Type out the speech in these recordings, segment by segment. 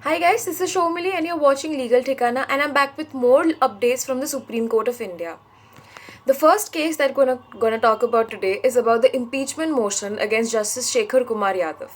Hi guys, this is Shomili and you're watching Legal Thikana and I'm back with more updates from the Supreme Court of India. The first case that we're gonna talk about today is about the impeachment motion against Justice Shekhar Kumar Yadav.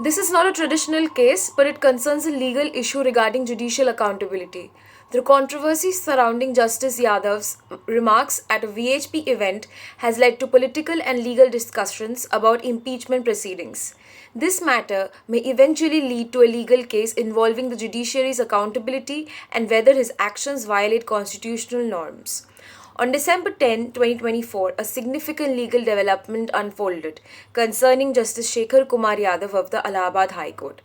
This is not a traditional case, but it concerns a legal issue regarding judicial accountability. The controversy surrounding Justice Yadav's remarks at a VHP event has led to political and legal discussions about impeachment proceedings. This matter may eventually lead to a legal case involving the judiciary's accountability and whether his actions violate constitutional norms. On December 10, 2024, a significant legal development unfolded concerning Justice Shekhar Kumar Yadav of the Allahabad High Court.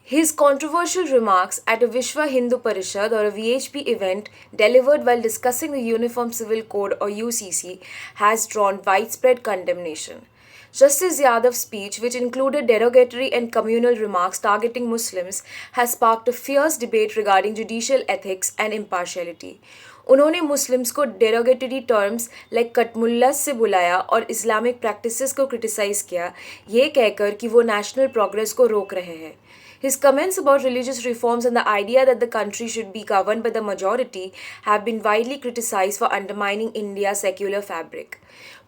His controversial remarks at a Vishwa Hindu Parishad or a VHP event delivered while discussing the Uniform Civil Code or UCC has drawn widespread condemnation. Justice Yadav's speech, which included derogatory and communal remarks targeting Muslims, has sparked a fierce debate regarding judicial ethics and impartiality. उन्होंने Muslims को derogatory terms like कटमुल्लास से बुलाया और Islamic practices को criticise किया, ये कहकर कि वो नेशनल प्रोग्रेस को रोक रहे हैं. His comments about religious reforms and the idea that the country should be governed by the majority have been widely criticized for undermining India's secular fabric.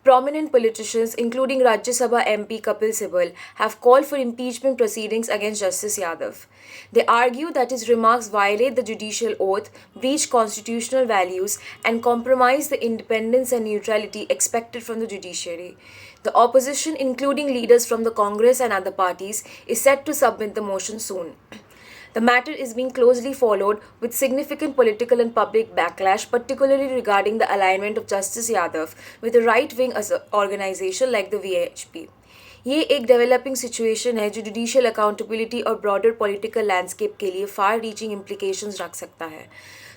Prominent politicians, including Rajya Sabha MP Kapil Sibal, have called for impeachment proceedings against Justice Yadav. They argue that his remarks violate the judicial oath, breach constitutional values, and compromise the independence and neutrality expected from the judiciary. The opposition, including leaders from the Congress and other parties, is set to submit the motion soon. The matter is being closely followed with significant political and public backlash, particularly regarding the alignment of Justice Yadav with a right-wing organization like the VHP. ये एक developing situation है जो judicial accountability और broader political landscape के लिए far reaching implications रख सकता है.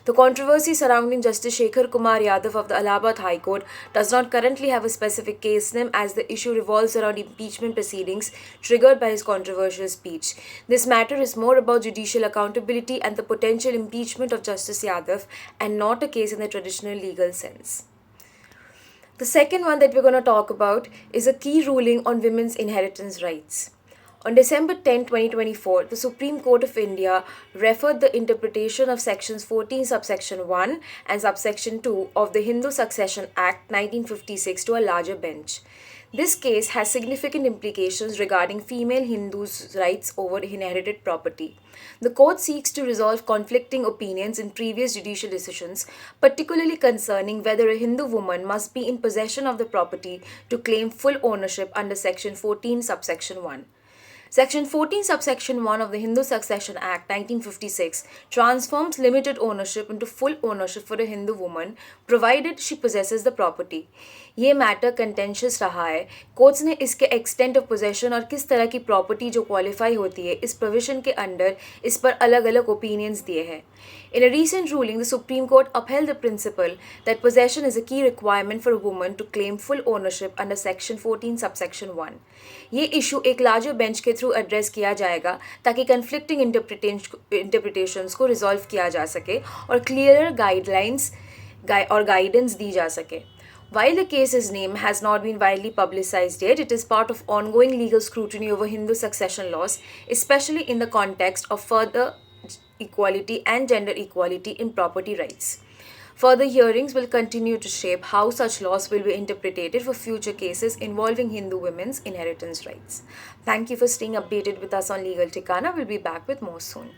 The controversy surrounding Justice Shekhar Kumar Yadav of the Allahabad High Court does not currently have a specific case name as the issue revolves around impeachment proceedings triggered by his controversial speech. This matter is more about judicial accountability and the potential impeachment of Justice Yadav and not a case in the traditional legal sense. The second one that we're going to talk about is a key ruling on women's inheritance rights. On December 10, 2024, the Supreme Court of India referred the interpretation of sections 14 subsection 1 and subsection 2 of the Hindu Succession Act 1956 to a larger bench. This case has significant implications regarding female Hindus' rights over inherited property. The court seeks to resolve conflicting opinions in previous judicial decisions, particularly concerning whether a Hindu woman must be in possession of the property to claim full ownership under section 14 subsection 1. Section 14 subsection 1 of the Hindu Succession Act 1956 transforms limited ownership into full ownership for a Hindu woman provided she possesses the property. ये matter contentious रहा है. Courts ने इसके extent of possession और किस तरह की property जो क्वालिफाई होती है इस प्रोविजन के अंडर इस पर अलग अलग ओपिनियंस दिए हैं. In a recent ruling, the Supreme Court upheld the principle that possession is a key requirement for a woman to claim full ownership under Section 14 subsection 1. ये इशू एक लार्जर बेंच के through address किया जाएगा ताकि conflicting interpretations को resolve किया जा सके और क्लियरर गाइडलाइंस और गाइडेंस दी जा सके. While the case's name has not been widely publicized yet, it is part of ongoing legal scrutiny over Hindu succession laws, especially in the context of further equality and gender equality in property rights. Further hearings will continue to shape how such laws will be interpreted for future cases involving Hindu women's inheritance rights. Thank you for staying updated with us on Legal Tikana. We'll be back with more soon.